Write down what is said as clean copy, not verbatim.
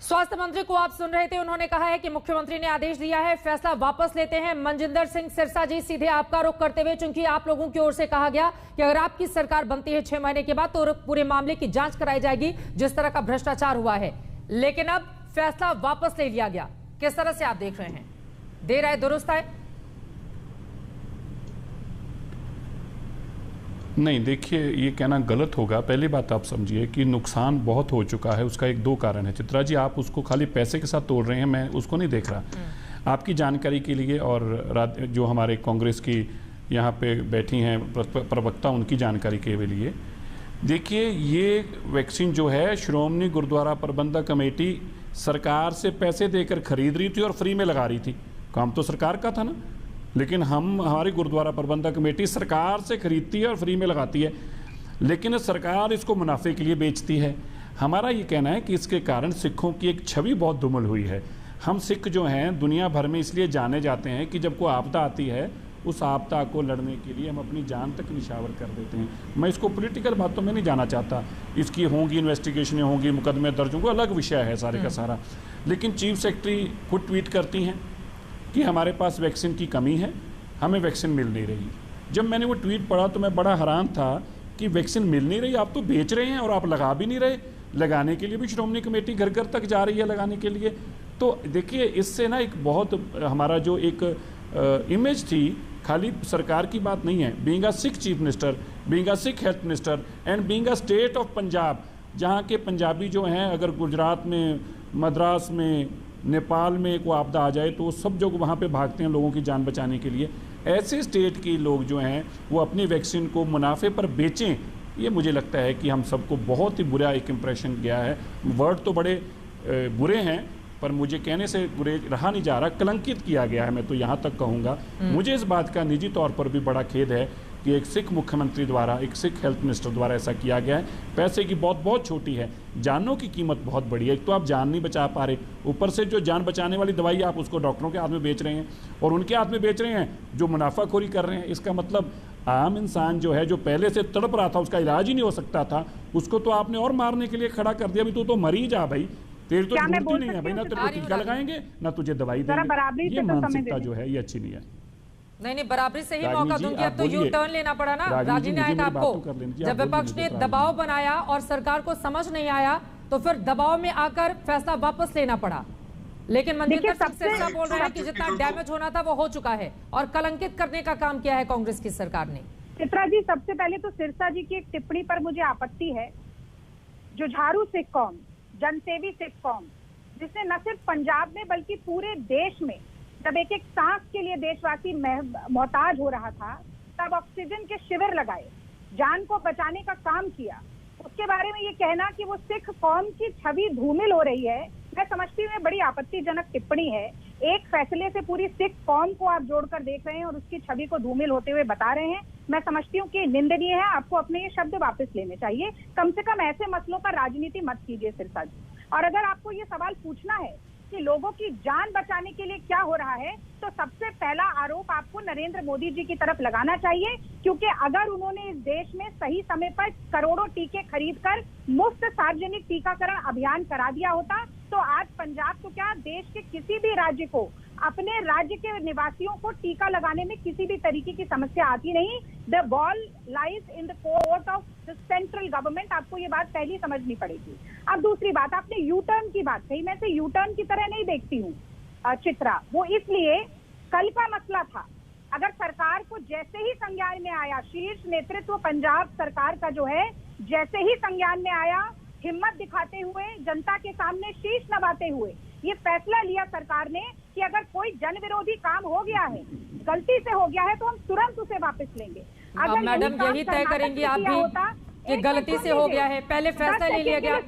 स्वास्थ्य मंत्री को आप सुन रहे थे, उन्होंने कहा है कि मुख्यमंत्री ने आदेश दिया है, फैसला वापस लेते हैं। मनजिंदर सिंह सिरसा जी, सीधे आपका रुख करते हुए, चूंकि आप लोगों की ओर से कहा गया कि अगर आपकी सरकार बनती है 6 महीने के बाद तो पूरे मामले की जांच कराई जाएगी जिस तरह का भ्रष्टाचार हुआ है, लेकिन अब फैसला वापस ले लिया गया। किस तरह से आप देख रहे हैं? देर आए दुरुस्त आए? नहीं, देखिए, ये कहना गलत होगा। पहली बात आप समझिए कि नुकसान बहुत हो चुका है। उसका एक दो कारण है। चित्रा जी, आप उसको खाली पैसे के साथ तोड़ रहे हैं, मैं उसको नहीं देख रहा। आपकी जानकारी के लिए और जो हमारे कांग्रेस की यहाँ पे बैठी हैं प्रवक्ता, उनकी जानकारी के लिए, देखिए, ये वैक्सीन जो है श्रोमणी गुरुद्वारा प्रबंधक कमेटी सरकार से पैसे देकर खरीद रही थी और फ्री में लगा रही थी। काम तो सरकार का था ना, लेकिन हमारी गुरुद्वारा प्रबंधक कमेटी सरकार से खरीदती है और फ्री में लगाती है, लेकिन सरकार इसको मुनाफे के लिए बेचती है। हमारा ये कहना है कि इसके कारण सिखों की एक छवि बहुत धूमिल हुई है। हम सिख जो हैं दुनिया भर में इसलिए जाने जाते हैं कि जब कोई आपदा आती है, उस आपदा को लड़ने के लिए हम अपनी जान तक निछावर कर देते हैं। मैं इसको पॉलिटिकल बातों में नहीं जाना चाहता। इसकी होंगी इन्वेस्टिगेशनें होंगी, मुकदमे दर्ज होंगे, अलग विषय है सारे का सारा। लेकिन चीफ सेक्रेटरी खुद ट्वीट करती हैं कि हमारे पास वैक्सीन की कमी है, हमें वैक्सीन मिल नहीं रही। जब मैंने वो ट्वीट पढ़ा तो मैं बड़ा हैरान था कि वैक्सीन मिल नहीं रही, आप तो बेच रहे हैं और आप लगा भी नहीं रहे। लगाने के लिए भी श्रोमणी कमेटी घर घर तक जा रही है लगाने के लिए। तो देखिए, इससे ना एक बहुत हमारा जो एक इमेज थी, खाली सरकार की बात नहीं है। Being a Sikh chief minister, being a Sikh health minister and being a state of Punjab, जहाँ के पंजाबी जो हैं, अगर गुजरात में, मद्रास में, नेपाल में कोई आपदा आ जाए तो सब जो वहाँ पे भागते हैं लोगों की जान बचाने के लिए। ऐसे स्टेट के लोग जो हैं वो अपनी वैक्सीन को मुनाफे पर बेचें, ये मुझे लगता है कि हम सबको बहुत ही बुरा एक इम्प्रेशन गया है। वर्ड तो बड़े बुरे हैं, पर मुझे कहने से बुरे रहा नहीं जा रहा, कलंकित किया गया है, मैं तो यहाँ तक कहूँगा। मुझे इस बात का निजी तौर पर भी बड़ा खेद है कि एक सिख मुख्यमंत्री द्वारा, एक सिख हेल्थ मिनिस्टर द्वारा ऐसा किया गया है। पैसे की बहुत छोटी है, जानों की कीमत बहुत बड़ी है। एक तो आप जान नहीं बचा पा रहे, ऊपर से जो जान बचाने वाली दवाई आप उसको डॉक्टरों के हाथ में बेच रहे हैं और उनके हाथ में बेच रहे हैं जो मुनाफाखोरी कर रहे हैं। इसका मतलब आम इंसान जो है, जो पहले से तड़प रहा था, उसका इलाज ही नहीं हो सकता था, उसको तो आपने और मारने के लिए खड़ा कर दिया। अभी तो मरीज आ भाई, तेरी तो ढूंढती नहीं है भाई, ना तेरे को टीका लगाएंगे ना तुझे दवाई देंगे। ये मानसिकता जो है ये अच्छी नहीं है। नहीं, बराबरी से ही मौका दूंगी। अब तो यू टर्न लेना पड़ा ना राजनीति आपको। जब विपक्ष ने दबाव बनाया और सरकार को समझ नहीं आया तो फिर दबाव में आकर फैसला वापस लेना पड़ा। लेकिन मनजिंदर सिंह सिरसा बोल रहे हैं कि जितना डैमेज होना था वो हो चुका है और कलंकित करने का काम किया है कांग्रेस की सरकार ने। चित्रा जी, सबसे पहले तो सिरसा जी की एक टिप्पणी पर मुझे आपत्ति है। जुझारू सिख कौम, जनसेवी सिख कौम, जिसने न सिर्फ पंजाब में बल्कि पूरे देश में, जब एक सांस के लिए देशवासी मोहताज हो रहा था, तब ऑक्सीजन के शिविर लगाए, जान को बचाने का काम किया। उसके बारे में ये कहना कि वो सिख कौम की छवि धूमिल हो रही है, मैं समझती हूँ बड़ी आपत्तिजनक टिप्पणी है। एक फैसले से पूरी सिख कौम को आप जोड़कर देख रहे हैं और उसकी छवि को धूमिल होते हुए बता रहे हैं। मैं समझती हूँ कि निंदनीय है, आपको अपने ये शब्द वापस लेने चाहिए। कम से कम ऐसे मसलों पर राजनीति मत कीजिए सिरसा जी। और अगर आपको ये सवाल पूछना है कि लोगों की जान बचाने के लिए क्या हो रहा है, तो सबसे पहला आरोप आपको नरेंद्र मोदी जी की तरफ लगाना चाहिए, क्योंकि अगर उन्होंने इस देश में सही समय पर करोड़ों टीके खरीदकर मुफ्त सार्वजनिक टीकाकरण अभियान करा दिया होता तो आज पंजाब को क्या, देश के किसी भी राज्य को, अपने राज्य के निवासियों को टीका लगाने में किसी भी तरीके की समस्या आती नहीं। The ball lies in the court of the central government. आपको ये बात पहली समझनी पड़ेगी। अब दूसरी बात, आपने यू टर्न की बात कही, मैं इसे यू टर्न की तरह नहीं देखती हूँ चित्रा। वो इसलिए, कल का मसला था, अगर सरकार को जैसे ही संज्ञान में आया, शीर्ष नेतृत्व पंजाब सरकार का जो है, जैसे ही संज्ञान में आया, हिम्मत दिखाते हुए, जनता के सामने शीश नवाते हुए ये फैसला लिया सरकार ने कि अगर कोई जन विरोधी काम हो गया है, गलती से हो गया है, तो हम तुरंत उसे वापस लेंगे। अगर मैडम यही तय करेंगी आप भी कि गलती से हो गया है, पहले फैसला ले लिया गया।